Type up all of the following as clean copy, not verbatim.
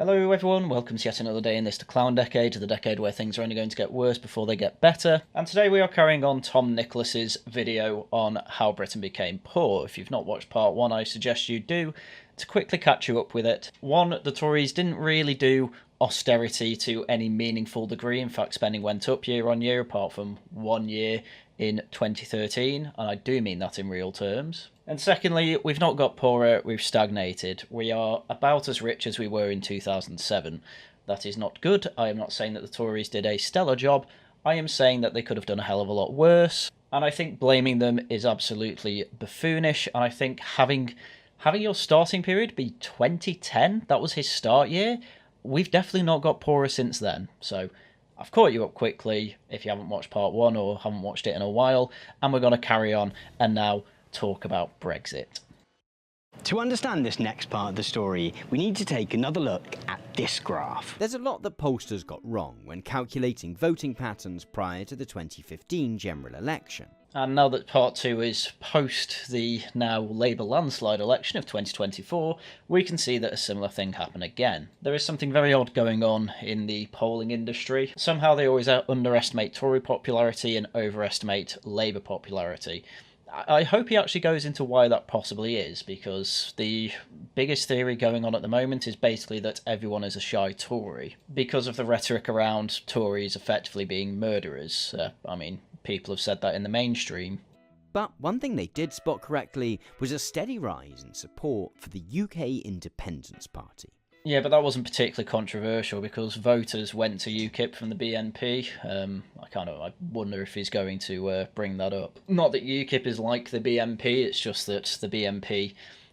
Hello everyone, welcome to yet another day in this Clown Decade, the decade where things are only going to get worse before they get better. And today we are carrying on Tom Nicholas's video on how Britain became poor. If you've not watched part 1, I suggest you do, to quickly catch you up with it. 1, the Tories didn't really do austerity to any meaningful degree. In fact, spending went up year on year, apart from 1 year in 2013, and I do mean that in real terms. And secondly, we've not got poorer, we've stagnated. We are about as rich as we were in 2007. That is not good. I am not saying that the Tories did a stellar job. I am saying that they could have done a hell of a lot worse. And I think blaming them is absolutely buffoonish. And I think having your starting period be 2010, that was his start year, we've definitely not got poorer since then. So I've caught you up quickly if you haven't watched part 1 or haven't watched it in a while. And we're going to carry on and now talk about Brexit. To understand this next part of the story, we need to take another look at this graph. There's a lot that pollsters got wrong when calculating voting patterns prior to the 2015 general election. And now that part 2 is post the now Labour landslide election of 2024, we can see that a similar thing happened again. There is something very odd going on in the polling industry. Somehow they always underestimate Tory popularity and overestimate Labour popularity. I hope he actually goes into why that possibly is, because the biggest theory going on at the moment is basically that everyone is a shy Tory, because of the rhetoric around Tories effectively being murderers. People have said that in the mainstream. But one thing they did spot correctly was a steady rise in support for the UK Independence Party. Yeah, but that wasn't particularly controversial because voters went to UKIP from the BNP. I wonder if he's going to bring that up. Not that UKIP is like the BNP, it's just that the BNP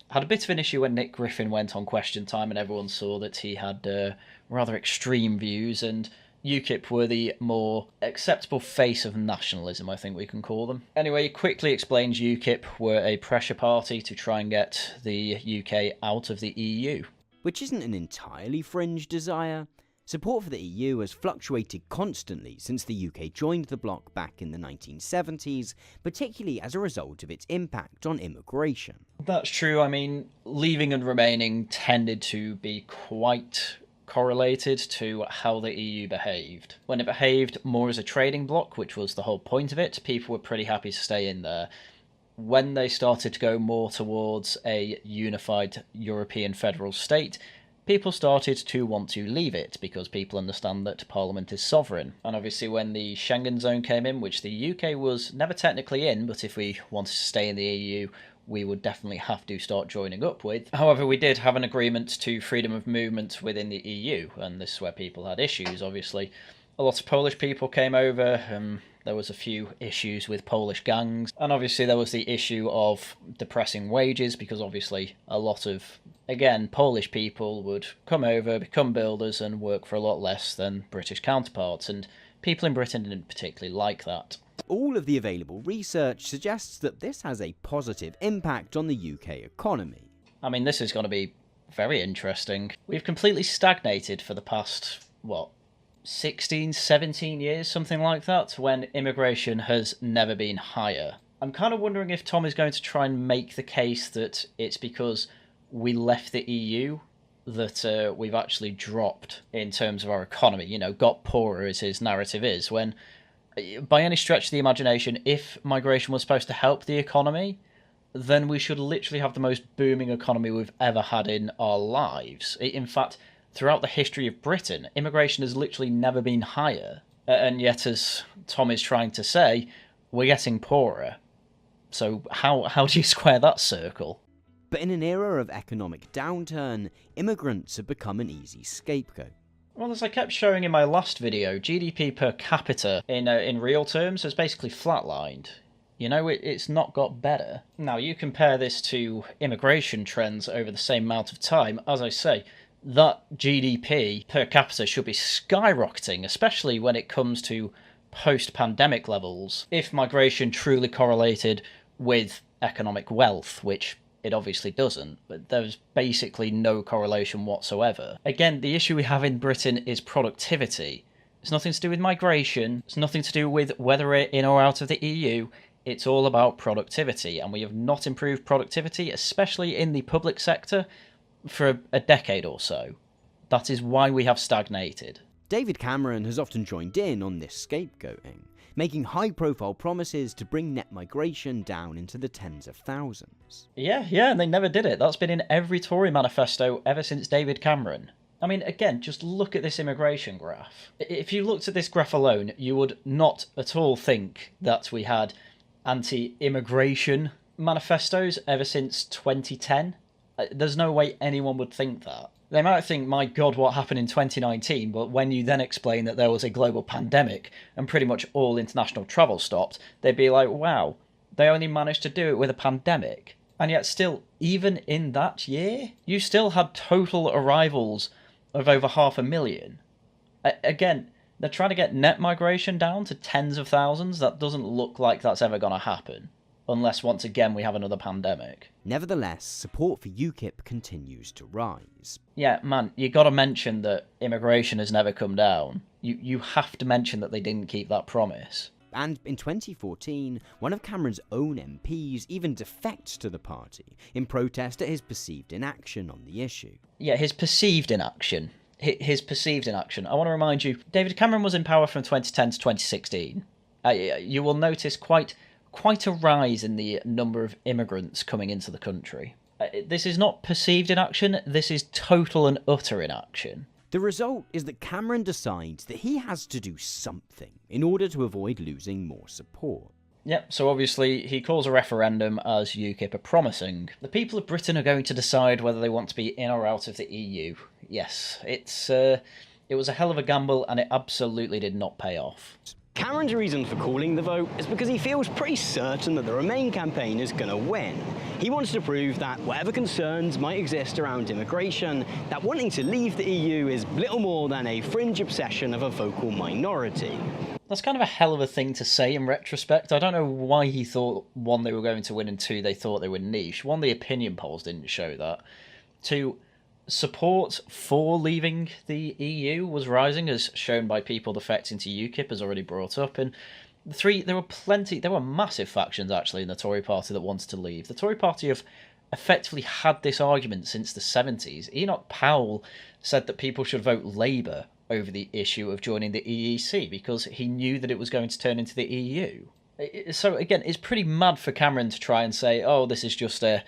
had a bit of an issue when Nick Griffin went on Question Time and everyone saw that he had rather extreme views, and UKIP were the more acceptable face of nationalism, I think we can call them. Anyway, he quickly explains UKIP were a pressure party to try and get the UK out of the EU. Which isn't an entirely fringe desire. Support for the EU has fluctuated constantly since the UK joined the bloc back in the 1970s, particularly as a result of its impact on immigration. That's true. Leaving and remaining tended to be quite correlated to how the EU behaved. When it behaved more as a trading bloc, which was the whole point of it, people were pretty happy to stay in there. When they started to go more towards a unified European federal state, people started to want to leave it because people understand that Parliament is sovereign. And obviously when the Schengen zone came in, which the UK was never technically in, but if we wanted to stay in the EU, we would definitely have to start joining up with. However, we did have an agreement to freedom of movement within the EU, and this is where people had issues, obviously. A lot of Polish people came over, there was a few issues with Polish gangs, and obviously there was the issue of depressing wages, because obviously a lot of, again, Polish people would come over, become builders, and work for a lot less than British counterparts, and people in Britain didn't particularly like that. All of the available research suggests that this has a positive impact on the UK economy. This is going to be very interesting. We've completely stagnated for the past, 16, 17 years, something like that, when immigration has never been higher. I'm kind of wondering if Tom is going to try and make the case that it's because we left the EU that we've actually dropped in terms of our economy, got poorer as his narrative is, when by any stretch of the imagination, if migration was supposed to help the economy, then we should literally have the most booming economy we've ever had in our lives. In fact, throughout the history of Britain, immigration has literally never been higher. And yet, as Tom is trying to say, we're getting poorer. So how do you square that circle? But in an era of economic downturn, immigrants have become an easy scapegoat. Well, as I kept showing in my last video, GDP per capita in real terms has basically flatlined. It's not got better. Now, you compare this to immigration trends over the same amount of time, as I say, that GDP per capita should be skyrocketing, especially when it comes to post-pandemic levels, if migration truly correlated with economic wealth, which it obviously doesn't, but there's basically no correlation whatsoever. Again, the issue we have in Britain is productivity. It's nothing to do with migration, it's nothing to do with whether we're in or out of the EU, it's all about productivity, and we have not improved productivity, especially in the public sector, for a decade or so. That is why we have stagnated. David Cameron has often joined in on this scapegoating, making high-profile promises to bring net migration down into the tens of thousands. Yeah, and they never did it. That's been in every Tory manifesto ever since David Cameron. I mean, again, just look at this immigration graph. If you looked at this graph alone, you would not at all think that we had anti-immigration manifestos ever since 2010. There's no way anyone would think that. They might think, my God, what happened in 2019, but when you then explain that there was a global pandemic and pretty much all international travel stopped, they'd be like, wow, they only managed to do it with a pandemic. And yet still, even in that year, you still had total arrivals of over 500,000. Again, they're trying to get net migration down to tens of thousands. That doesn't look like that's ever going to happen. Unless, once again, we have another pandemic. Nevertheless, support for UKIP continues to rise. Yeah, man, you got to mention that immigration has never come down. You have to mention that they didn't keep that promise. And in 2014, one of Cameron's own MPs even defects to the party in protest at his perceived inaction on the issue. Yeah, his perceived inaction. His perceived inaction. I want to remind you, David Cameron was in power from 2010 to 2016. You will notice quite a rise in the number of immigrants coming into the country. This is not perceived inaction, this is total and utter inaction. The result is that Cameron decides that he has to do something in order to avoid losing more support. Yep, so obviously he calls a referendum, as UKIP are promising. The people of Britain are going to decide whether they want to be in or out of the EU. Yes, it was a hell of a gamble and it absolutely did not pay off. Cameron's reason for calling the vote is because he feels pretty certain that the Remain campaign is going to win. He wants to prove that whatever concerns might exist around immigration, that wanting to leave the EU is little more than a fringe obsession of a vocal minority. That's kind of a hell of a thing to say in retrospect. I don't know why he thought, one, they were going to win, and two, they thought they were niche. One, the opinion polls didn't show that. Two, support for leaving the EU was rising, as shown by people defecting to UKIP, as already brought up. And three, there were massive factions actually in the Tory party that wanted to leave. The Tory party have effectively had this argument since the 70s. Enoch Powell said that people should vote Labour over the issue of joining the EEC because he knew that it was going to turn into the EU. So again, it's pretty mad for Cameron to try and say, oh, this is just a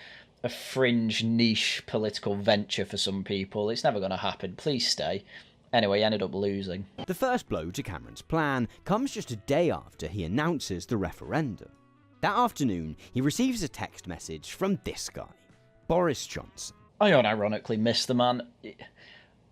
fringe niche political venture for some people. It's never going to happen. Please stay. Anyway, he ended up losing. The first blow to Cameron's plan comes just a day after he announces the referendum. That afternoon, he receives a text message from this guy, Boris Johnson. I unironically miss the man.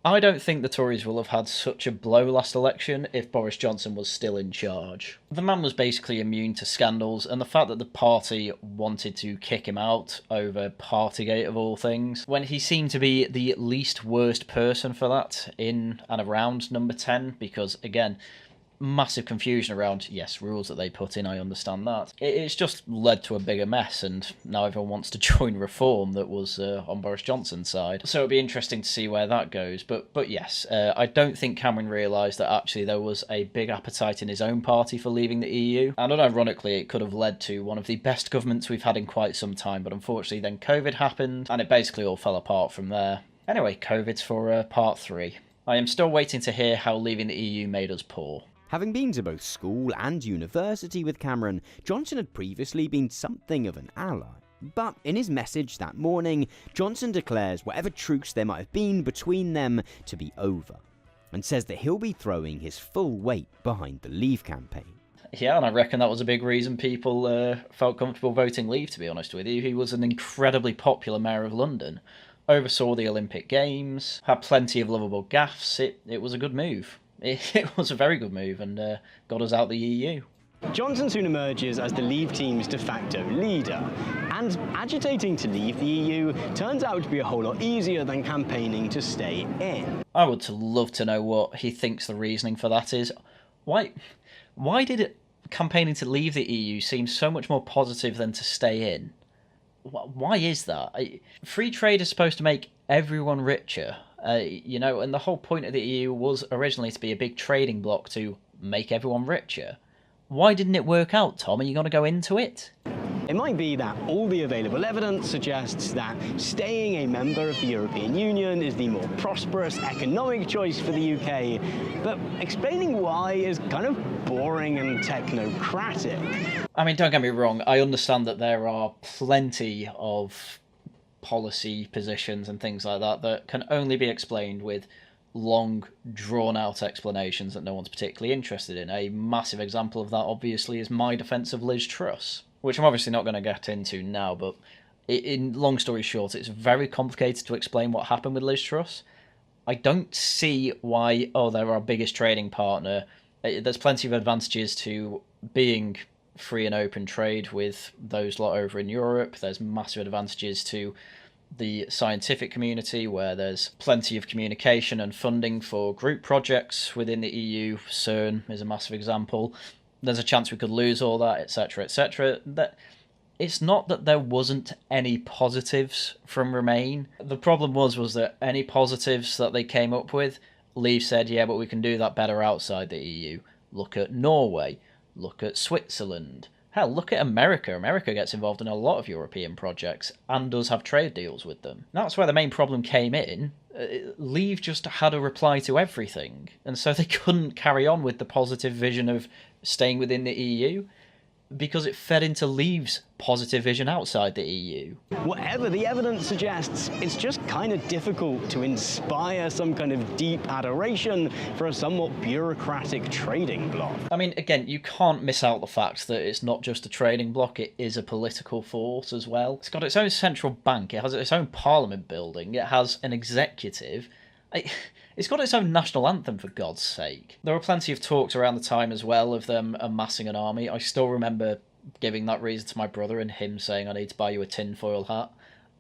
I don't think the Tories will have had such a blow last election if Boris Johnson was still in charge. The man was basically immune to scandals, and the fact that the party wanted to kick him out over Partygate of all things, when he seemed to be the least worst person for that in and around number 10, because again, massive confusion around, yes, rules that they put in, I understand that. It's just led to a bigger mess, and now everyone wants to join Reform that was on Boris Johnson's side. So it'll be interesting to see where that goes. But yes, I don't think Cameron realised that actually there was a big appetite in his own party for leaving the EU. And unironically, it could have led to one of the best governments we've had in quite some time. But unfortunately, then COVID happened, and it basically all fell apart from there. Anyway, COVID's for part 3. I am still waiting to hear how leaving the EU made us poor. Having been to both school and university with Cameron, Johnson had previously been something of an ally. But in his message that morning, Johnson declares whatever truce there might have been between them to be over, and says that he'll be throwing his full weight behind the Leave campaign. Yeah, and I reckon that was a big reason people felt comfortable voting Leave, to be honest with you. He was an incredibly popular mayor of London, oversaw the Olympic Games, had plenty of lovable gaffes. It was a good move. It was a very good move and got us out the EU. Johnson soon emerges as the Leave team's de facto leader, and agitating to leave the EU turns out to be a whole lot easier than campaigning to stay in. I would love to know what he thinks the reasoning for that is. Why did campaigning to leave the EU seem so much more positive than to stay in? Why is that? Free trade is supposed to make everyone richer. And the whole point of the EU was originally to be a big trading bloc to make everyone richer. Why didn't it work out, Tom? Are you going to go into it? It might be that all the available evidence suggests that staying a member of the European Union is the more prosperous economic choice for the UK, but explaining why is kind of boring and technocratic. I mean, don't get me wrong, I understand that there are plenty of policy positions and things like that that can only be explained with long, drawn-out explanations that no one's particularly interested in. A massive example of that, obviously, is my defence of Liz Truss, which I'm obviously not going to get into now, but in long story short, it's very complicated to explain what happened with Liz Truss. I don't see why, they're our biggest trading partner. There's plenty of advantages to being free and open trade with those lot over in Europe. There's massive advantages to the scientific community, where there's plenty of communication and funding for group projects within the EU. CERN is a massive example. There's a chance we could lose all that, etc., etc. It's not that there wasn't any positives from Remain. The problem was that any positives that they came up with, Leave said, yeah, but we can do that better outside the EU. Look at Norway. Look at Switzerland. Hell, look at America. America gets involved in a lot of European projects and does have trade deals with them. That's where the main problem came in. Leave just had a reply to everything, and so they couldn't carry on with the positive vision of staying within the EU, because it fed into Leave's positive vision outside the EU. Whatever the evidence suggests, it's just kind of difficult to inspire some kind of deep adoration for a somewhat bureaucratic trading bloc. I mean, again, you can't miss out the fact that it's not just a trading bloc, it is a political force as well. It's got its own central bank, it has its own parliament building, it has an executive. It's got its own national anthem, for God's sake. There were plenty of talks around the time as well of them amassing an army. I still remember giving that reason to my brother and him saying, I need to buy you a tinfoil hat.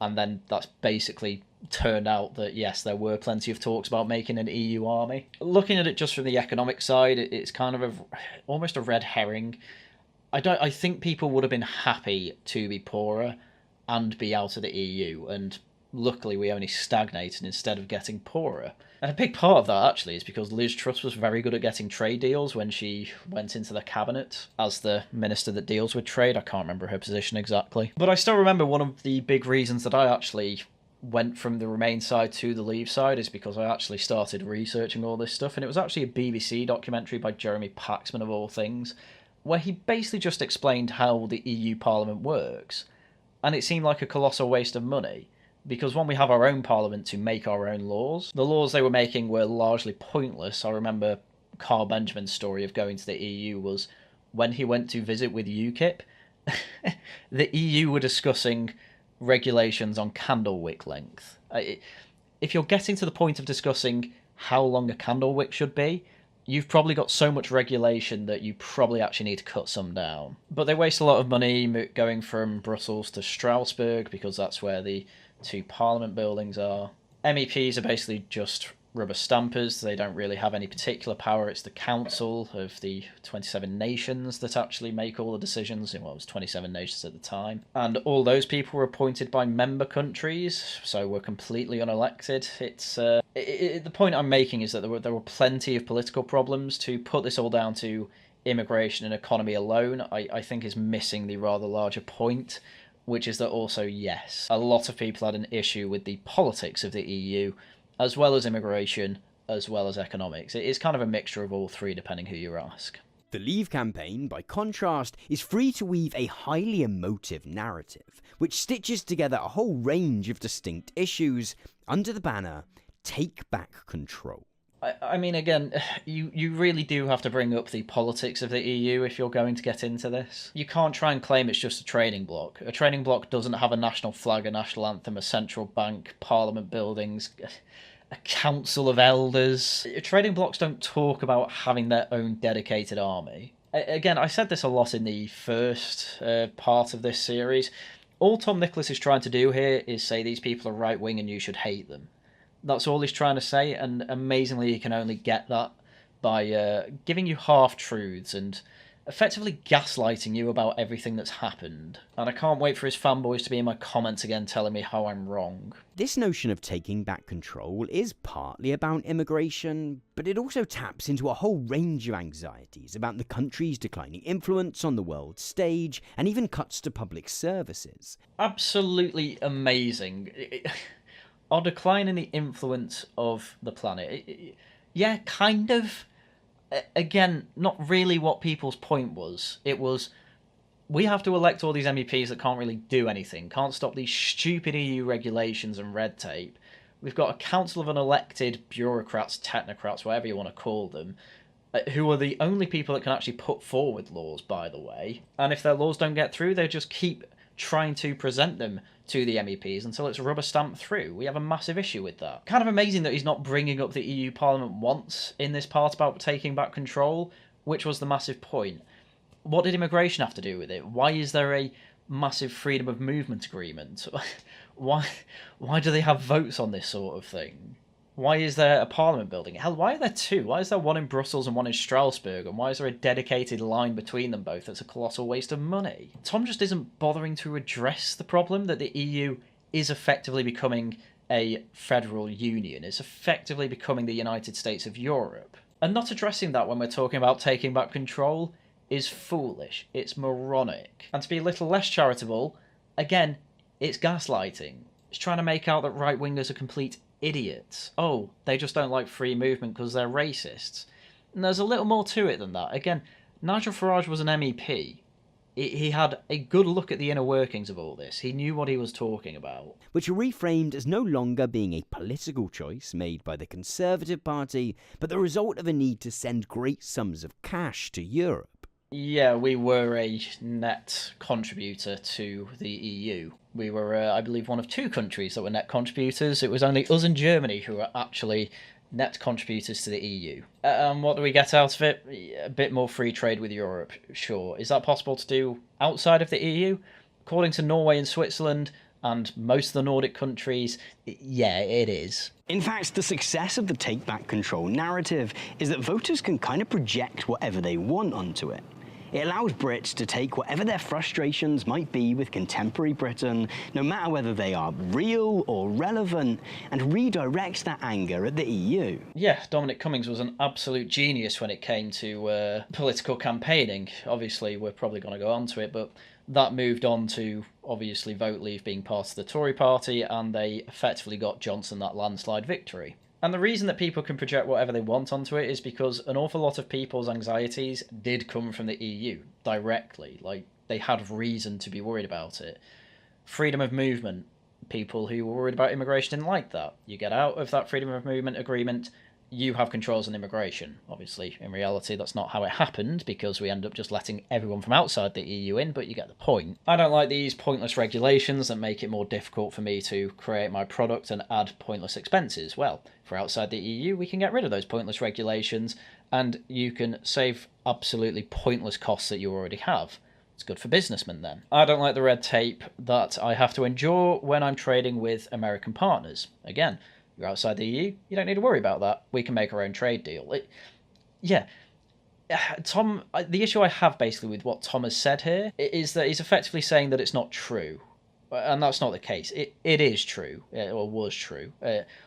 And then that's basically turned out that, yes, there were plenty of talks about making an EU army. Looking at it just from the economic side, it's kind of almost a red herring. I think people would have been happy to be poorer and be out of the EU, and luckily we only stagnated instead of getting poorer. And a big part of that, actually, is because Liz Truss was very good at getting trade deals when she went into the cabinet as the minister that deals with trade. I can't remember her position exactly. But I still remember one of the big reasons that I actually went from the Remain side to the Leave side is because I actually started researching all this stuff, and it was actually a BBC documentary by Jeremy Paxman, of all things, where he basically just explained how the EU Parliament works. And it seemed like a colossal waste of money. Because when we have our own parliament to make our own laws, the laws they were making were largely pointless. I remember Carl Benjamin's story of going to the EU was when he went to visit with UKIP, the EU were discussing regulations on candle wick length. If you're getting to the point of discussing how long a candle wick should be, you've probably got so much regulation that you probably actually need to cut some down. But they waste a lot of money going from Brussels to Strasbourg, because that's where the two parliament buildings are. MEPs are basically just rubber stampers. They don't really have any particular power. It's the council of the 27 nations that actually make all the decisions. It was 27 nations at the time. And all those people were appointed by member countries, so were completely unelected. The point I'm making is that there were plenty of political problems. To put this all down to immigration and economy alone, I think is missing the rather larger point, which is that also, yes, a lot of people had an issue with the politics of the EU, as well as immigration, as well as economics. It is kind of a mixture of all three, depending who you ask. The Leave campaign, by contrast, is free to weave a highly emotive narrative, which stitches together a whole range of distinct issues under the banner, Take Back Control. I mean, again, you really do have to bring up the politics of the EU if you're going to get into this. You can't try and claim it's just a trading bloc. A trading bloc doesn't have a national flag, a national anthem, a central bank, parliament buildings, a council of elders. Trading blocs don't talk about having their own dedicated army. Again, I said this a lot in the first part of this series. All Tom Nicholas is trying to do here is say these people are right-wing and you should hate them. That's all he's trying to say, and amazingly he can only get that by giving you half-truths and effectively gaslighting you about everything that's happened. And I can't wait for his fanboys to be in my comments again telling me how I'm wrong. This notion of taking back control is partly about immigration, but it also taps into a whole range of anxieties about the country's declining influence on the world stage, and even cuts to public services. Absolutely amazing. Our decline in the influence of the planet. Yeah, kind of. Again, not really what people's point was. It was, we have to elect all these MEPs that can't really do anything, can't stop these stupid EU regulations and red tape. We've got a council of unelected bureaucrats, technocrats, whatever you want to call them, who are the only people that can actually put forward laws, by the way. And if their laws don't get through, they just keep trying to present them to the MEPs until it's rubber stamped through. We have a massive issue with that. Kind of amazing that he's not bringing up the EU Parliament once in this part about taking back control, which was the massive point. What did immigration have to do with it? Why is there a massive freedom of movement agreement? Why do they have votes on this sort of thing? Why is there a parliament building? Hell, why are there two? Why is there one in Brussels and one in Strasbourg? And why is there a dedicated line between them both that's a colossal waste of money? Tom just isn't bothering to address the problem that the EU is effectively becoming a federal union. It's effectively becoming the United States of Europe. And not addressing that when we're talking about taking back control is foolish. It's moronic. And to be a little less charitable, again, it's gaslighting. It's trying to make out that right-wingers are complete idiots. Oh, they just don't like free movement because they're racists. And there's a little more to it than that. Again, Nigel Farage was an MEP. He had a good look at the inner workings of all this. He knew what he was talking about. Which are reframed as no longer being a political choice made by the Conservative Party, but the result of a need to send great sums of cash to Europe. Yeah, we were a net contributor to the EU. We were, I believe, one of two countries that were net contributors. It was only us and Germany who were actually net contributors to the EU. What do we get out of it? A bit more free trade with Europe, sure. Is that possible to do outside of the EU? According to Norway and Switzerland, and most of the Nordic countries, yeah, it is. In fact, the success of the take back control narrative is that voters can kind of project whatever they want onto it. It allows Brits to take whatever their frustrations might be with contemporary Britain, no matter whether they are real or relevant, and redirect that anger at the EU. Yeah, Dominic Cummings was an absolute genius when it came to political campaigning. Obviously, we're probably going to go on to it, but that moved on to, obviously, Vote Leave being part of the Tory party, and they effectively got Johnson that landslide victory. And the reason that people can project whatever they want onto it is because an awful lot of people's anxieties did come from the EU directly. Like, they had reason to be worried about it. Freedom of movement. People who were worried about immigration didn't like that. You get out of that freedom of movement agreement, you have controls on immigration. Obviously, in reality, that's not how it happened, because we end up just letting everyone from outside the EU in, but you get the point. I don't like these pointless regulations that make it more difficult for me to create my product and add pointless expenses. Well, if we're outside the EU, we can get rid of those pointless regulations, and you can save absolutely pointless costs that you already have. It's good for businessmen then. I don't like the red tape that I have to endure when I'm trading with American partners. Again, you're outside the EU, you don't need to worry about that. We can make our own trade deal. Tom, the issue I have basically with what Tom has said here is that he's effectively saying that it's not true. And that's not the case. It is true, or was true.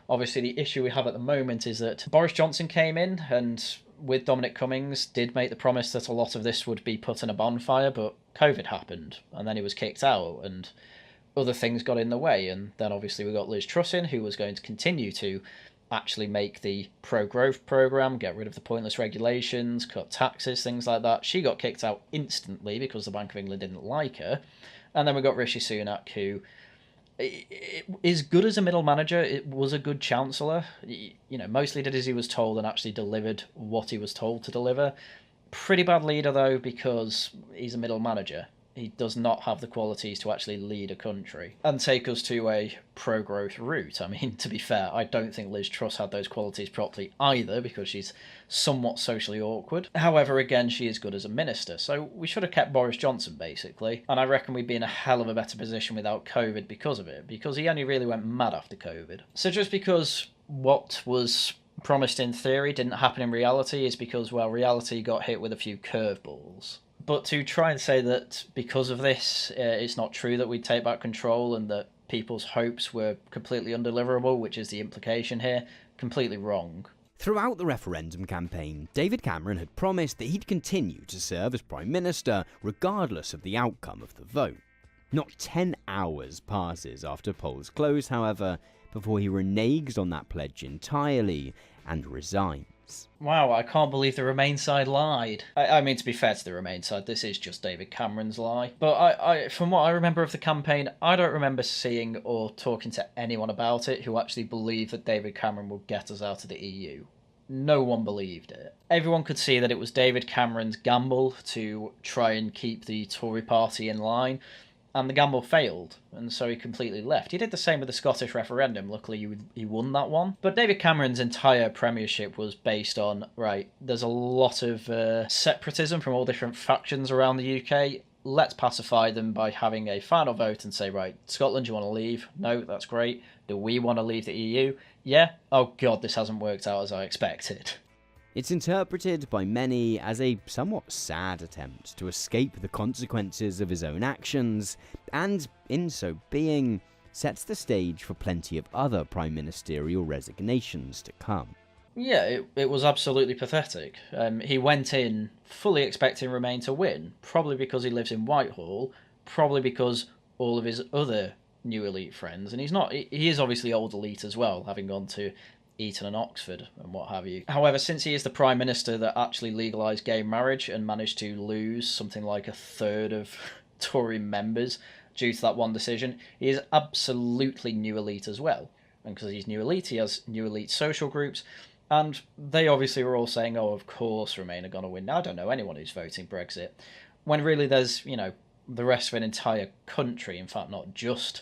Obviously, the issue we have at the moment is that Boris Johnson came in and, with Dominic Cummings, did make the promise that a lot of this would be put in a bonfire, but COVID happened, and then he was kicked out, and other things got in the way. And then obviously we got Liz Truss in, who was going to continue to actually make the pro-growth programme, get rid of the pointless regulations, cut taxes, things like that. She got kicked out instantly because the Bank of England didn't like her. And then we got Rishi Sunak, who is good as a middle manager. It was a good chancellor. Mostly did as he was told and actually delivered what he was told to deliver. Pretty bad leader, though, because he's a middle manager. He does not have the qualities to actually lead a country and take us to a pro-growth route. I mean, to be fair, I don't think Liz Truss had those qualities properly either, because she's somewhat socially awkward. However, again, she is good as a minister, so we should have kept Boris Johnson, basically. And I reckon we'd be in a hell of a better position without COVID because of it, because he only really went mad after COVID. So just because what was promised in theory didn't happen in reality is because, well, reality got hit with a few curveballs. But to try and say that because of this, it's not true that we'd take back control and that people's hopes were completely undeliverable, which is the implication here, completely wrong. Throughout the referendum campaign, David Cameron had promised that he'd continue to serve as Prime Minister regardless of the outcome of the vote. Not 10 hours passes after polls close, however, before he reneges on that pledge entirely and resigns. Wow, I can't believe the Remain side lied. I mean, to be fair to the Remain side, this is just David Cameron's lie. But I from what I remember of the campaign, I don't remember seeing or talking to anyone about it who actually believed that David Cameron would get us out of the EU. No one believed it. Everyone could see that it was David Cameron's gamble to try and keep the Tory party in line, and the gamble failed, and so he completely left. He did the same with the Scottish referendum. Luckily, he won that one. But David Cameron's entire premiership was based on, right, there's a lot of separatism from all different factions around the UK. Let's pacify them by having a final vote and say, right, Scotland, you want to leave? No, that's great. Do we want to leave the EU? Yeah? Oh god, this hasn't worked out as I expected. It's interpreted by many as a somewhat sad attempt to escape the consequences of his own actions, and, in so being, sets the stage for plenty of other prime ministerial resignations to come. Yeah, it was absolutely pathetic. He went in fully expecting Remain to win, probably because he lives in Whitehall, probably because all of his other new elite friends, and he is obviously old elite as well, having gone to Eton and Oxford and what have you. However, since he is the Prime Minister that actually legalised gay marriage and managed to lose something like a third of Tory members due to that one decision, he is absolutely new elite as well. And because he's new elite, he has new elite social groups, and they obviously were all saying, oh, of course Remain are going to win. Now, I don't know anyone who's voting Brexit, when really there's, the rest of an entire country, in fact, not just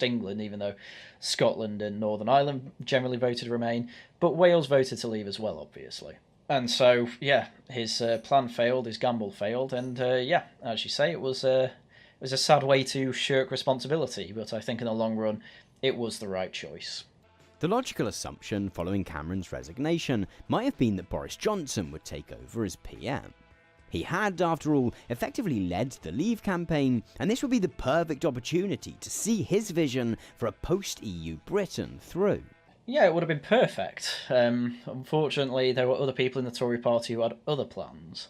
England, even though Scotland and Northern Ireland generally voted Remain, but Wales voted to leave as well, obviously. And so, yeah, his plan failed, his gamble failed, and as you say, it was a sad way to shirk responsibility, but I think in the long run, it was the right choice. The logical assumption following Cameron's resignation might have been that Boris Johnson would take over as PM. He had, after all, effectively led the Leave campaign, and this would be the perfect opportunity to see his vision for a post-EU Britain through. Yeah, it would have been perfect. Unfortunately, there were other people in the Tory party who had other plans.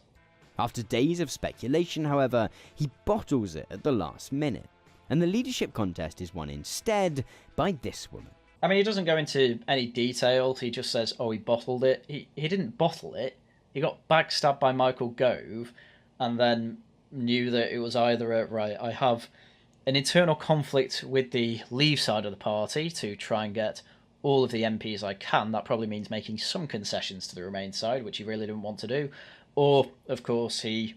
After days of speculation, however, he bottles it at the last minute, and the leadership contest is won instead by this woman. I mean, he doesn't go into any detail, he just says, oh, he bottled it. He didn't bottle it. He got backstabbed by Michael Gove, and then knew that it was either I have an internal conflict with the Leave side of the party to try and get all of the MPs I can. That probably means making some concessions to the Remain side, which he really didn't want to do. Or, of course, he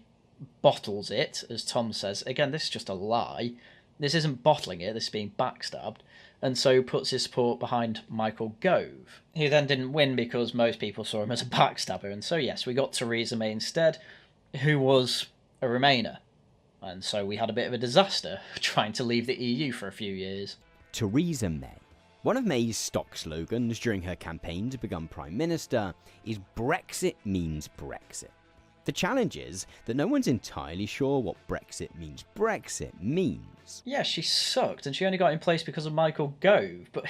bottles it, as Tom says. Again, this is just a lie. This isn't bottling it, this is being backstabbed. And so puts his support behind Michael Gove. He then didn't win because most people saw him as a backstabber, and so yes, we got Theresa May instead, who was a Remainer. And so we had a bit of a disaster trying to leave the EU for a few years. Theresa May. One of May's stock slogans during her campaign to become Prime Minister is Brexit means Brexit. The challenge is that no one's entirely sure what Brexit means. Yeah, she sucked, and she only got in place because of Michael Gove, but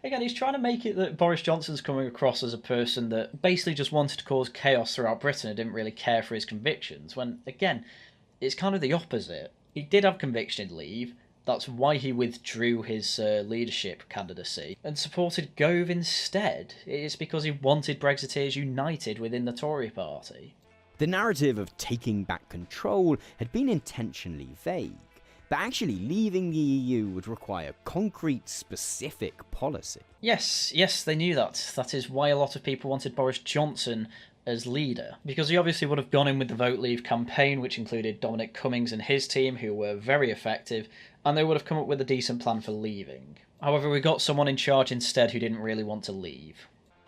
again, he's trying to make it that Boris Johnson's coming across as a person that basically just wanted to cause chaos throughout Britain and didn't really care for his convictions, when, again, it's kind of the opposite. He did have conviction in Leave, that's why he withdrew his leadership candidacy and supported Gove instead. It's because he wanted Brexiteers united within the Tory party. The narrative of taking back control had been intentionally vague, but actually leaving the EU would require concrete, specific policy. Yes, they knew that. That is why a lot of people wanted Boris Johnson as leader, because he obviously would have gone in with the Vote Leave campaign, which included Dominic Cummings and his team, who were very effective, and they would have come up with a decent plan for leaving. However, we got someone in charge instead who didn't really want to leave.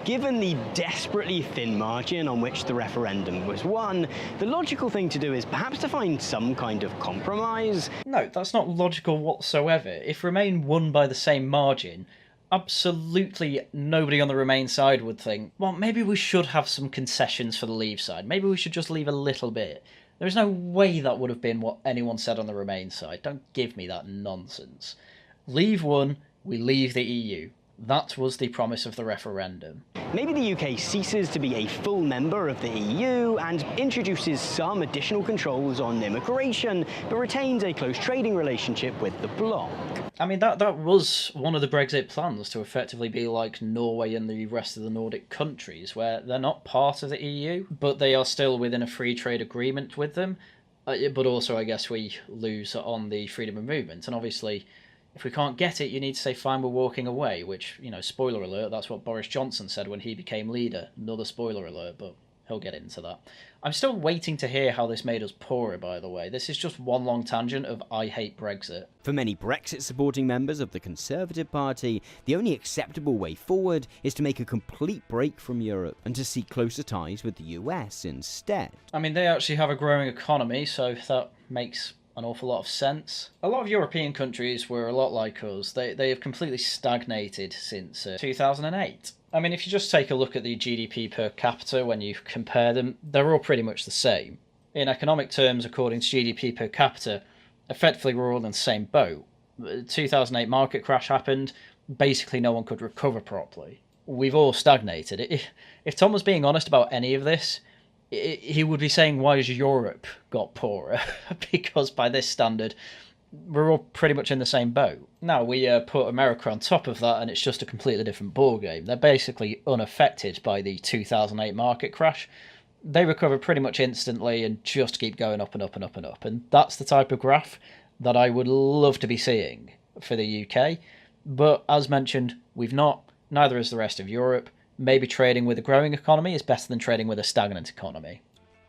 Given the desperately thin margin on which the referendum was won, the logical thing to do is perhaps to find some kind of compromise. No, that's not logical whatsoever. If Remain won by the same margin, absolutely nobody on the Remain side would think, well, maybe we should have some concessions for the Leave side. Maybe we should just leave a little bit. There's no way that would have been what anyone said on the Remain side. Don't give me that nonsense. Leave won, we leave the EU. That was the promise of the referendum. Maybe the UK ceases to be a full member of the EU and introduces some additional controls on immigration, but retains a close trading relationship with the bloc. I mean, that was one of the Brexit plans, to effectively be like Norway and the rest of the Nordic countries, where they're not part of the EU, but they are still within a free trade agreement with them. But also, I guess, we lose on the freedom of movement. And obviously, if we can't get it, you need to say, fine, we're walking away, which, spoiler alert, that's what Boris Johnson said when he became leader. Another spoiler alert, but he'll get into that. I'm still waiting to hear how this made us poorer, by the way. This is just one long tangent of I hate Brexit. For many Brexit-supporting members of the Conservative Party, the only acceptable way forward is to make a complete break from Europe and to seek closer ties with the US instead. I mean, they actually have a growing economy, so that makes an awful lot of sense. A lot of European countries were a lot like us. They have completely stagnated since 2008. I mean, if you just take a look at the GDP per capita when you compare them, they're all pretty much the same. In economic terms, according to GDP per capita, effectively we're all in the same boat. The 2008 market crash happened, basically no one could recover properly. We've all stagnated. If Tom was being honest about any of this, he would be saying, why has Europe got poorer? Because by this standard, we're all pretty much in the same boat. Now, we put America on top of that, and it's just a completely different ballgame. They're basically unaffected by the 2008 market crash. They recover pretty much instantly and just keep going up and up and up and up. And that's the type of graph that I would love to be seeing for the UK. But as mentioned, we've not. Neither is the rest of Europe. Maybe trading with a growing economy is better than trading with a stagnant economy.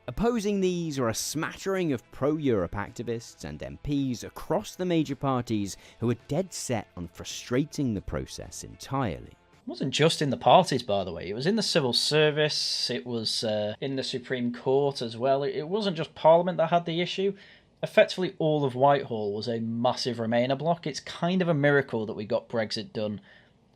Opposing these are a smattering of pro-Europe activists and MPs across the major parties who are dead set on frustrating the process entirely. It wasn't just in the parties, by the way. It was in the civil service, it was in the Supreme Court as well. It wasn't just Parliament that had the issue. Effectively, all of Whitehall was a massive Remainer bloc. It's kind of a miracle that we got Brexit done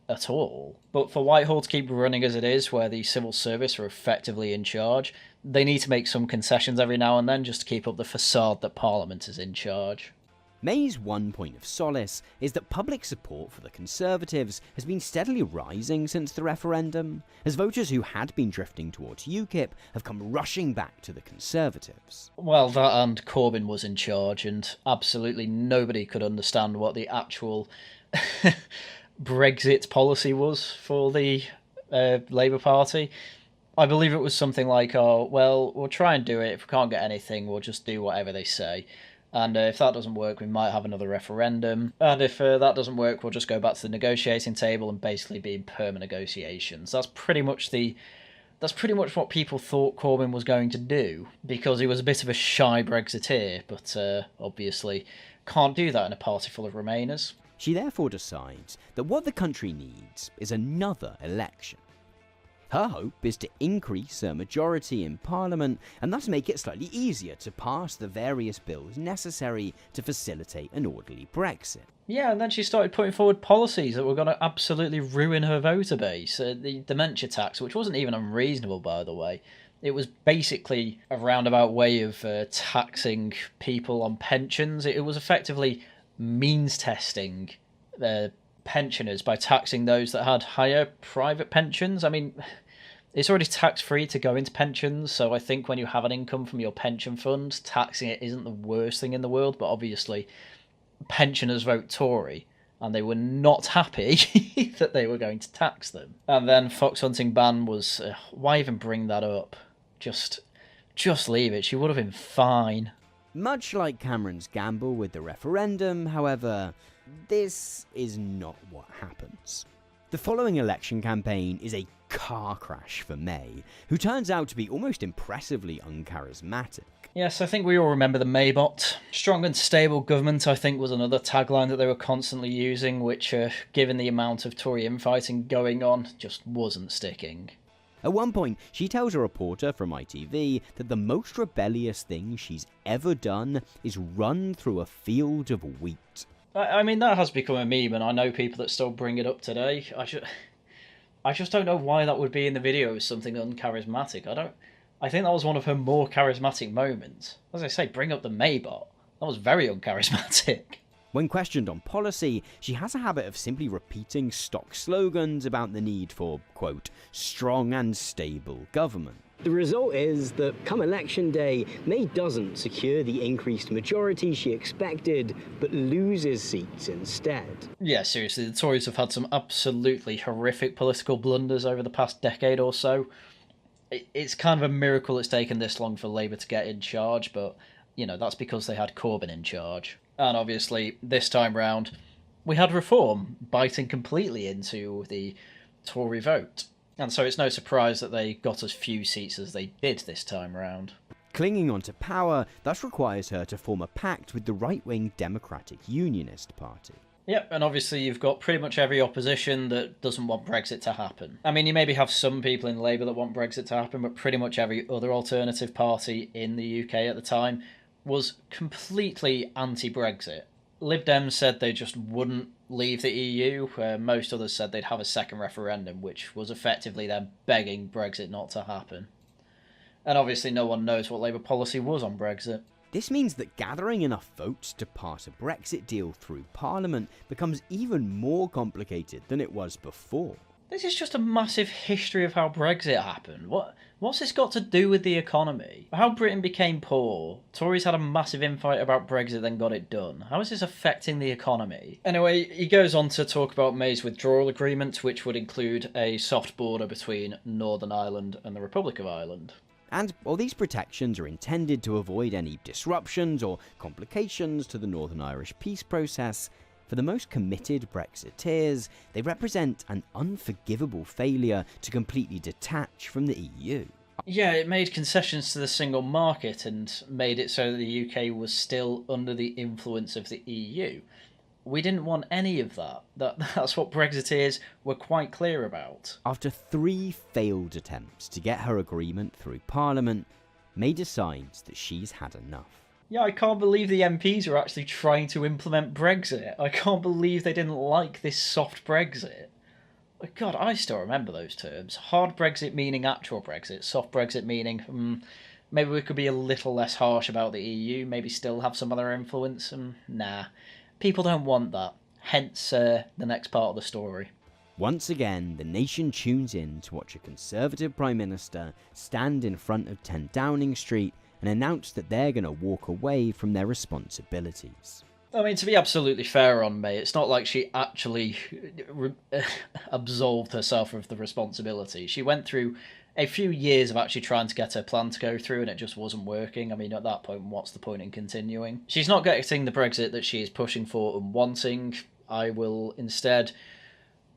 at all. But for Whitehall to keep running as it is, where the civil service are effectively in charge, they need to make some concessions every now and then just to keep up the facade that Parliament is in charge. May's one point of solace is that public support for the Conservatives has been steadily rising since the referendum, as voters who had been drifting towards UKIP have come rushing back to the Conservatives. Well, that and Corbyn was in charge, and absolutely nobody could understand what the actual Brexit policy was for the Labour Party. I believe it was something like, oh, well, we'll try and do it. If we can't get anything, we'll just do whatever they say. And if that doesn't work, we might have another referendum. And if that doesn't work, we'll just go back to the negotiating table and basically be in permanent negotiations. That's pretty much what people thought Corbyn was going to do, because he was a bit of a shy Brexiteer, but obviously can't do that in a party full of Remainers. She therefore decides that what the country needs is another election. Her hope is to increase her majority in Parliament and thus make it slightly easier to pass the various bills necessary to facilitate an orderly Brexit. Yeah, and then she started putting forward policies that were going to absolutely ruin her voter base. The dementia tax, which wasn't even unreasonable, by the way. It was basically a roundabout way of taxing people on pensions. It was effectively means testing pensioners by taxing those that had higher private pensions. I mean, it's already tax-free to go into pensions, so I think when you have an income from your pension fund, taxing it isn't the worst thing in the world, but obviously pensioners vote Tory, and they were not happy that they were going to tax them. And then fox hunting ban was... why even bring that up? Just leave it. She would have been fine. Much like Cameron's gamble with the referendum, however, this is not what happens. The following election campaign is a car crash for May, who turns out to be almost impressively uncharismatic. Yes, I think we all remember the Maybot. Strong and stable government, I think, was another tagline that they were constantly using, which, given the amount of Tory infighting going on, just wasn't sticking. At one point, she tells a reporter from ITV that the most rebellious thing she's ever done is run through a field of wheat. I mean, that has become a meme, and I know people that still bring it up today. I just don't know why that would be in the video as something uncharismatic. I think that was one of her more charismatic moments. As I say, bring up the Maybot. That was very uncharismatic. When questioned on policy, she has a habit of simply repeating stock slogans about the need for, quote, strong and stable government. The result is that come election day, May doesn't secure the increased majority she expected, but loses seats instead. Yeah, seriously, the Tories have had some absolutely horrific political blunders over the past decade or so. It's kind of a miracle it's taken this long for Labour to get in charge, but, you know, that's because they had Corbyn in charge. And obviously, this time round, we had Reform biting completely into the Tory vote. And so it's no surprise that they got as few seats as they did this time round. Clinging on to power thus requires her to form a pact with the right-wing Democratic Unionist Party. Yep, and obviously you've got pretty much every opposition that doesn't want Brexit to happen. I mean, you maybe have some people in Labour that want Brexit to happen, but pretty much every other alternative party in the UK at the time was completely anti-Brexit. Lib Dems said they just wouldn't leave the EU, where most others said they'd have a second referendum, which was effectively them begging Brexit not to happen. And obviously no one knows what Labour policy was on Brexit. This means that gathering enough votes to pass a Brexit deal through Parliament becomes even more complicated than it was before. This is just a massive history of how Brexit happened. What's this got to do with the economy? How Britain became poor? Tories had a massive infight about Brexit, then got it done. How is this affecting the economy? Anyway, he goes on to talk about May's withdrawal agreement, which would include a soft border between Northern Ireland and the Republic of Ireland. And while these protections are intended to avoid any disruptions or complications to the Northern Irish peace process, for the most committed Brexiteers, they represent an unforgivable failure to completely detach from the EU. Yeah, it made concessions to the single market and made it so that the UK was still under the influence of the EU. We didn't want any of that. That's what Brexiteers were quite clear about. After 3 failed attempts to get her agreement through Parliament, May decides that she's had enough. Yeah, I can't believe the MPs are actually trying to implement Brexit. I can't believe they didn't like this soft Brexit. God, I still remember those terms. Hard Brexit meaning actual Brexit. Soft Brexit meaning, maybe we could be a little less harsh about the EU, maybe still have some other influence. Nah, people don't want that. Hence the next part of the story. Once again, the nation tunes in to watch a Conservative Prime Minister stand in front of 10 Downing Street and announce that they're going to walk away from their responsibilities. I mean, to be absolutely fair on May, it's not like she actually absolved herself of the responsibility. She went through a few years of actually trying to get her plan to go through, and it just wasn't working. I mean, at that point, what's the point in continuing? She's not getting the Brexit that she is pushing for and wanting. I will instead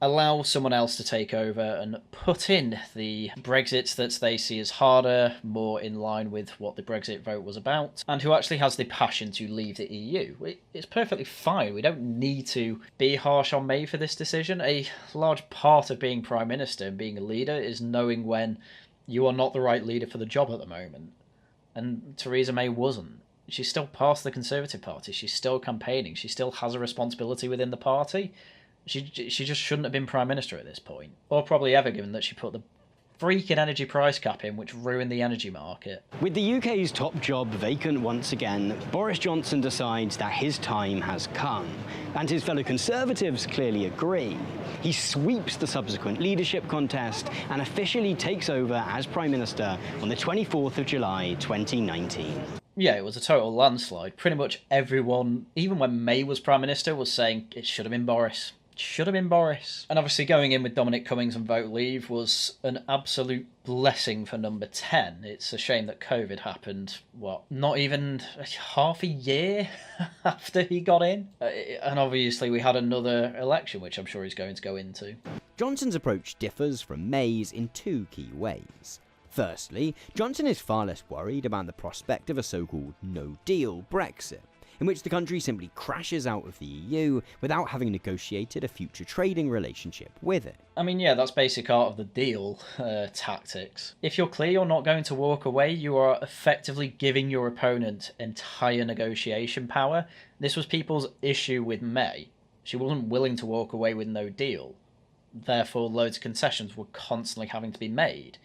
allow someone else to take over and put in the Brexit that they see as harder, more in line with what the Brexit vote was about, and who actually has the passion to leave the EU. It's perfectly fine. We don't need to be harsh on May for this decision. A large part of being Prime Minister and being a leader is knowing when you are not the right leader for the job at the moment. And Theresa May wasn't. She's still part of the Conservative Party. She's still campaigning. She still has a responsibility within the party. She just shouldn't have been Prime Minister at this point. Or probably ever, given that she put the freaking energy price cap in, which ruined the energy market. With the UK's top job vacant once again, Boris Johnson decides that his time has come. And his fellow Conservatives clearly agree. He sweeps the subsequent leadership contest and officially takes over as Prime Minister on the 24th of July 2019. Yeah, it was a total landslide. Pretty much everyone, even when May was Prime Minister, was saying it should have been Boris. Should have been Boris. And obviously going in with Dominic Cummings and vote leave was an absolute blessing for number 10. It's a shame that COVID happened, not even half a year after he got in? And obviously we had another election, which I'm sure he's going to go into. Johnson's approach differs from May's in 2 key ways. Firstly, Johnson is far less worried about the prospect of a so-called no-deal Brexit. in which the country simply crashes out of the EU without having negotiated a future trading relationship with it. I mean, yeah, that's basic art of the deal tactics. If you're clear you're not going to walk away, you are effectively giving your opponent entire negotiation power. This was people's issue with May. She wasn't willing to walk away with no deal. Therefore, loads of concessions were constantly having to be made.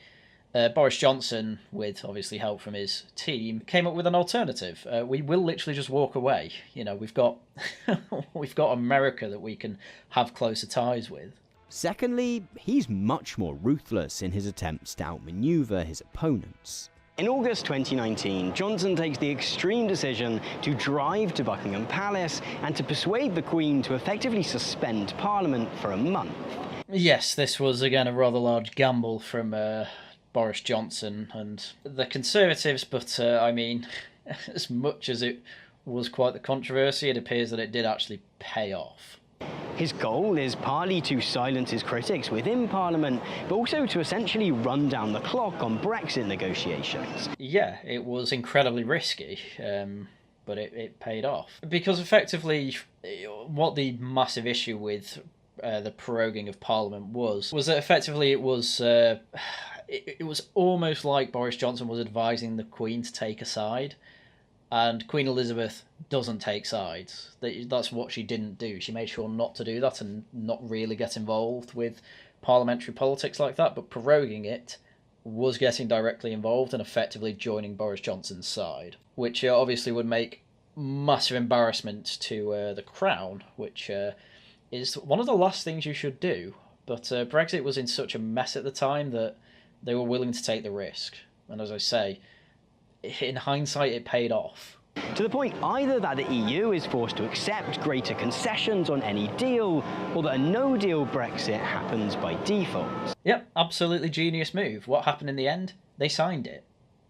Boris Johnson, with obviously help from his team, came up with an alternative. We will literally just walk away. You know, we've got we've got America that we can have closer ties with. Secondly, he's much more ruthless in his attempts to outmaneuver his opponents. In August 2019, Johnson takes the extreme decision to drive to Buckingham Palace and to persuade the Queen to effectively suspend Parliament for a month. Yes, this was again a rather large gamble from Boris Johnson and the Conservatives, but I mean, as much as it was quite the controversy, it appears that it did actually pay off. His goal is partly to silence his critics within Parliament, but also to essentially run down the clock on Brexit negotiations. Yeah, it was incredibly risky, but it paid off. Because effectively, what the massive issue with the proroguing of Parliament was that effectively it was almost like Boris Johnson was advising the Queen to take a side, and Queen Elizabeth doesn't take sides. That's what she didn't do. She made sure not to do that and not really get involved with parliamentary politics like that, but proroguing it was getting directly involved and effectively joining Boris Johnson's side, which obviously would make massive embarrassment to the Crown, which is one of the last things you should do. But Brexit was in such a mess at the time that they were willing to take the risk. And as I say, in hindsight, it paid off. To the point either that the EU is forced to accept greater concessions on any deal, or that a no-deal Brexit happens by default. Yep, absolutely genius move. What happened in the end? They signed it.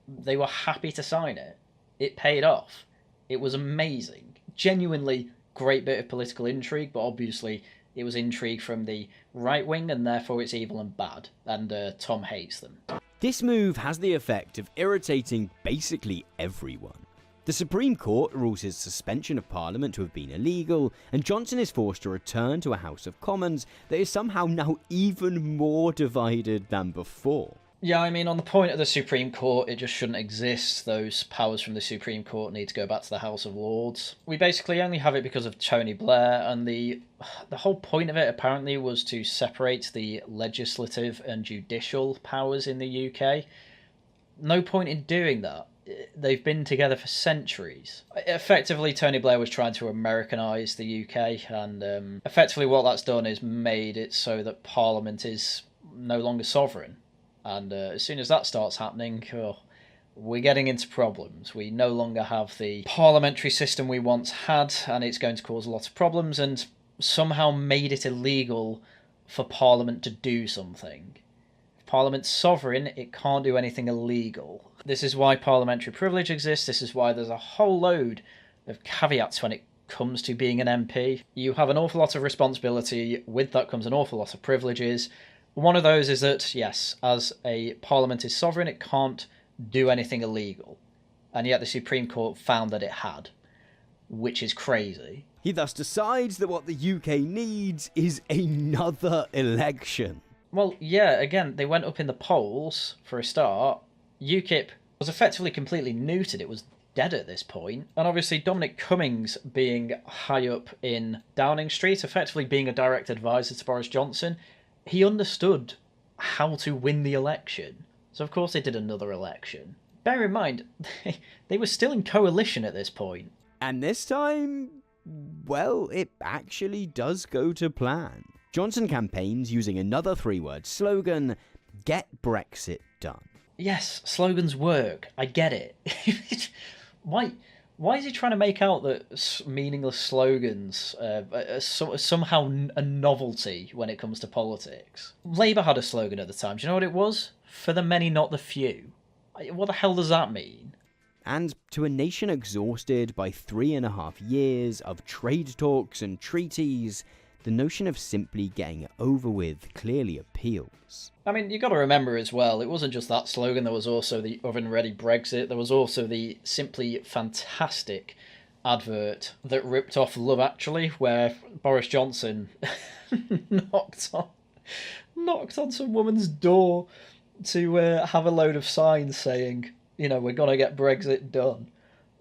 They were happy to sign it. It paid off. It was amazing. Genuinely great bit of political intrigue, but obviously it was intrigue from the right wing, and therefore it's evil and bad, and Tom hates them. This move has the effect of irritating basically everyone. The Supreme Court rules his suspension of Parliament to have been illegal, and Johnson is forced to return to a House of Commons that is somehow now even more divided than before. Yeah, I mean, on the point of the Supreme Court, it just shouldn't exist. Those powers from the Supreme Court need to go back to the House of Lords. We basically only have it because of Tony Blair, and the whole point of it apparently was to separate the legislative and judicial powers in the UK. No point in doing that. They've been together for centuries. Effectively, Tony Blair was trying to Americanise the UK, and effectively what that's done is made it so that Parliament is no longer sovereign. And as soon as that starts happening, we're getting into problems. We no longer have the parliamentary system we once had, and it's going to cause a lot of problems, and somehow made it illegal for Parliament to do something. If Parliament's sovereign, it can't do anything illegal. This is why parliamentary privilege exists. This is why there's a whole load of caveats when it comes to being an MP. You have an awful lot of responsibility. With that comes an awful lot of privileges. One of those is that, yes, as a parliament is sovereign, it can't do anything illegal. And yet the Supreme Court found that it had, which is crazy. He thus decides that what the UK needs is another election. Well, yeah, again, they went up in the polls, for a start. UKIP was effectively completely neutered. It was dead at this point. And obviously Dominic Cummings, being high up in Downing Street, effectively being a direct advisor to Boris Johnson, he understood how to win the election. So of course they did another election. Bear in mind, they were still in coalition at this point. And this time, well, it actually does go to plan. Johnson campaigns using another three-word slogan, "Get Brexit Done." Yes, slogans work. I get it. Why is he trying to make out that meaningless slogans are somehow a novelty when it comes to politics? Labour had a slogan at the time. Do you know what it was? For the many, not the few. What the hell does that mean? And to a nation exhausted by 3.5 years of trade talks and treaties, the notion of simply getting it over with clearly appeals. I mean, you've got to remember as well, it wasn't just that slogan, there was also the oven-ready Brexit, there was also the simply fantastic advert that ripped off Love Actually, where Boris Johnson knocked on some woman's door to have a load of signs saying, we're going to get Brexit done.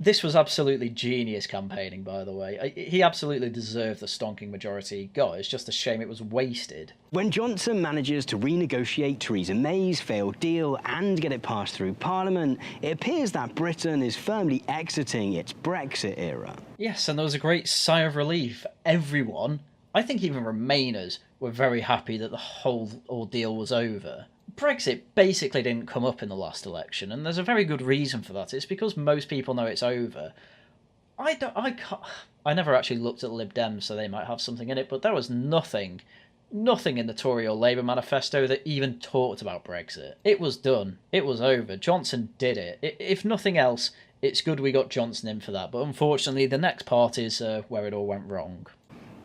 This was absolutely genius campaigning, by the way. He absolutely deserved the stonking majority he got. It's just a shame it was wasted. When Johnson manages to renegotiate Theresa May's failed deal and get it passed through Parliament, it appears that Britain is firmly exiting its Brexit era. Yes, and there was a great sigh of relief. Everyone, I think even Remainers, were very happy that the whole ordeal was over. Brexit basically didn't come up in the last election, and there's a very good reason for that. It's because most people know it's over. I never actually looked at Lib Dems, so they might have something in it, but there was nothing in the Tory or Labour manifesto that even talked about Brexit. It was done. It was over. Johnson did it. If nothing else, it's good we got Johnson in for that, but unfortunately the next part is where it all went wrong.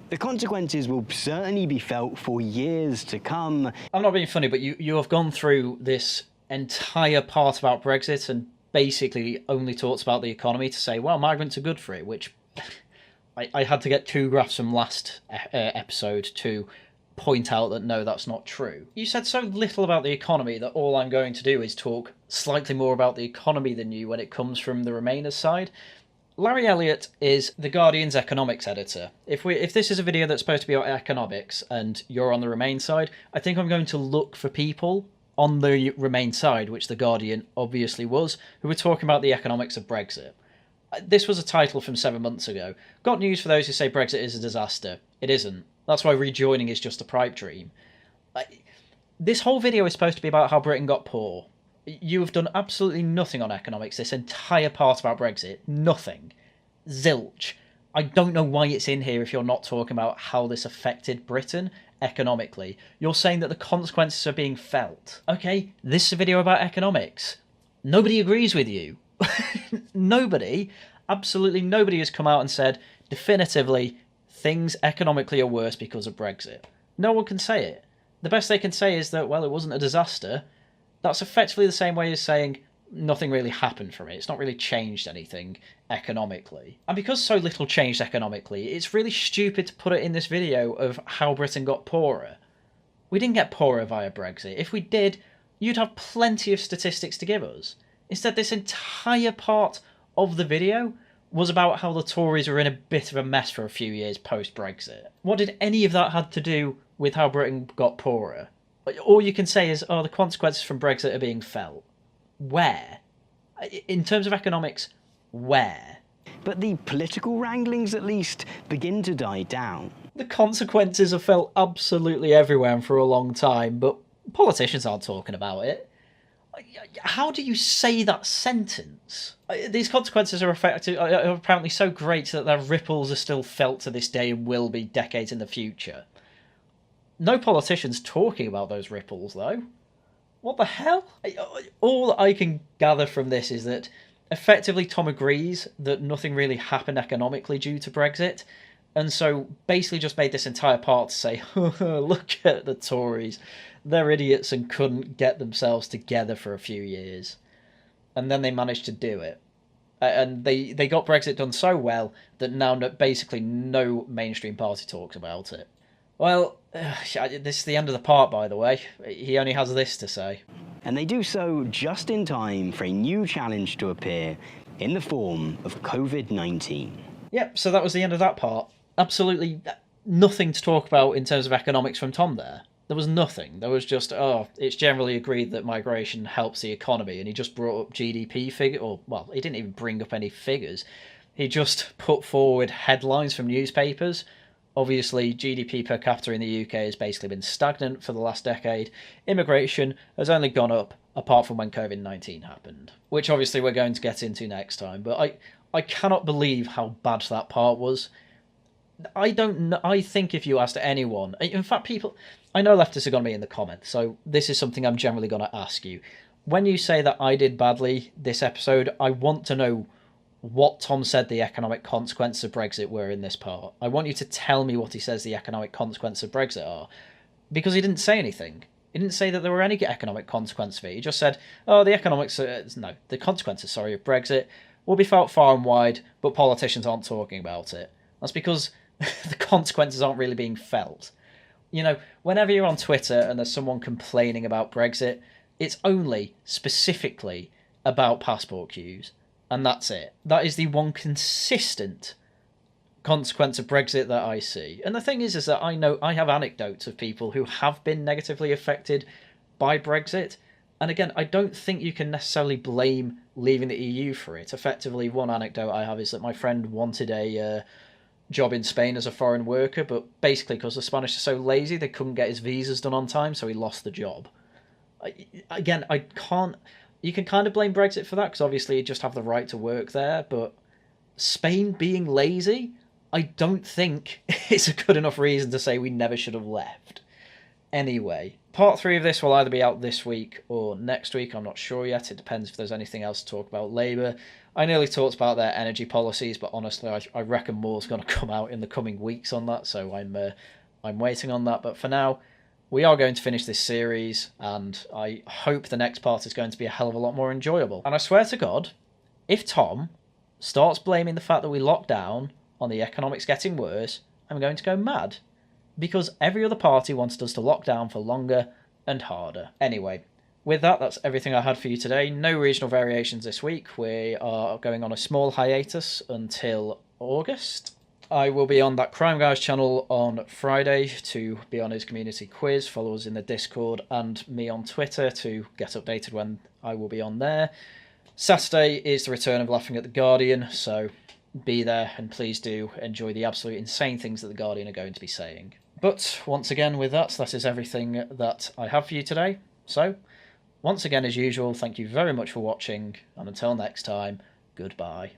The consequences will certainly be felt for years to come. I'm not being funny, but you have gone through this entire part about Brexit and basically only talked about the economy to say, well, migrants are good for it, which I had to get 2 graphs from last episode to point out that no, that's not true. You said so little about the economy that all I'm going to do is talk slightly more about the economy than you when it comes from the Remainers side. Larry Elliott is The Guardian's economics editor. If this is a video that's supposed to be about economics and you're on the Remain side, I think I'm going to look for people on the Remain side, which The Guardian obviously was, who were talking about the economics of Brexit. This was a title from 7 months ago. Got news for those who say Brexit is a disaster. It isn't. That's why rejoining is just a pipe dream. This whole video is supposed to be about how Britain got poor. You have done absolutely nothing on economics, this entire part about Brexit. Nothing. Zilch. I don't know why it's in here if you're not talking about how this affected Britain economically. You're saying that the consequences are being felt. Okay, this is a video about economics. Nobody agrees with you. Nobody, absolutely nobody has come out and said, definitively, things economically are worse because of Brexit. No one can say it. The best they can say is that, well, it wasn't a disaster. That's effectively the same way as saying nothing really happened from it. It's not really changed anything economically. And because so little changed economically, it's really stupid to put it in this video of how Britain got poorer. We didn't get poorer via Brexit. If we did, you'd have plenty of statistics to give us. Instead, this entire part of the video was about how the Tories were in a bit of a mess for a few years post-Brexit. What did any of that have to do with how Britain got poorer? All you can say is, oh, the consequences from Brexit are being felt. Where? In terms of economics, where? But the political wranglings, at least, begin to die down. The consequences are felt absolutely everywhere and for a long time, but politicians aren't talking about it. How do you say that sentence? These consequences are apparently so great that their ripples are still felt to this day and will be decades in the future. No politicians talking about those ripples, though. What the hell? All I can gather from this is that effectively Tom agrees that nothing really happened economically due to Brexit, and so basically just made this entire part to say, look at the Tories. They're idiots and couldn't get themselves together for a few years. And then they managed to do it. And they got Brexit done so well that now basically no mainstream party talks about it. Well, this is the end of the part, by the way. He only has this to say. And they do so just in time for a new challenge to appear in the form of COVID-19. Yep, so that was the end of that part. Absolutely nothing to talk about in terms of economics from Tom there. There was nothing. There was just, it's generally agreed that migration helps the economy, and he just brought up GDP figure, he didn't even bring up any figures. He just put forward headlines from newspapers. Obviously, GDP per capita in the UK has basically been stagnant for the last decade. Immigration has only gone up, apart from when COVID-19 happened, which obviously we're going to get into next time. But I cannot believe how bad that part was. I don't know. I think if you asked anyone, in fact, people, I know leftists are going to be in the comments, so this is something I'm generally going to ask you. When you say that I did badly this episode, I want to know what Tom said the economic consequences of Brexit were in this part. I want you to tell me what he says the economic consequences of Brexit are, because he didn't say anything. He didn't say that there were any economic consequences of it. He just said, the consequences, of Brexit will be felt far and wide, but politicians aren't talking about it. That's because the consequences aren't really being felt. You know, whenever you're on Twitter and there's someone complaining about Brexit, it's only specifically about passport queues. And that's it. That is the one consistent consequence of Brexit that I see. And the thing is that I know I have anecdotes of people who have been negatively affected by Brexit. And again, I don't think you can necessarily blame leaving the EU for it. Effectively, one anecdote I have is that my friend wanted a job in Spain as a foreign worker, but basically because the Spanish are so lazy, they couldn't get his visas done on time, so he lost the job. I can't... You can kind of blame Brexit for that, because obviously you just have the right to work there, but Spain being lazy, I don't think it's a good enough reason to say we never should have left. Anyway, part 3 of this will either be out this week or next week, I'm not sure yet. It depends if there's anything else to talk about Labour. I nearly talked about their energy policies, but honestly, I reckon more's going to come out in the coming weeks on that, so I'm waiting on that. But for now, we are going to finish this series, and I hope the next part is going to be a hell of a lot more enjoyable. And I swear to God, if Tom starts blaming the fact that we locked down on the economics getting worse, I'm going to go mad. Because every other party wanted us to lock down for longer and harder. Anyway, with that, that's everything I had for you today. No regional variations this week. We are going on a small hiatus until August. I will be on that Crime Guys channel on Friday to be on his community quiz. Follow us in the Discord and me on Twitter to get updated when I will be on there. Saturday is the return of Laughing at the Guardian, so be there and please do enjoy the absolute insane things that the Guardian are going to be saying. But once again, with that is everything that I have for you today. So, once again, as usual, thank you very much for watching, and until next time, goodbye.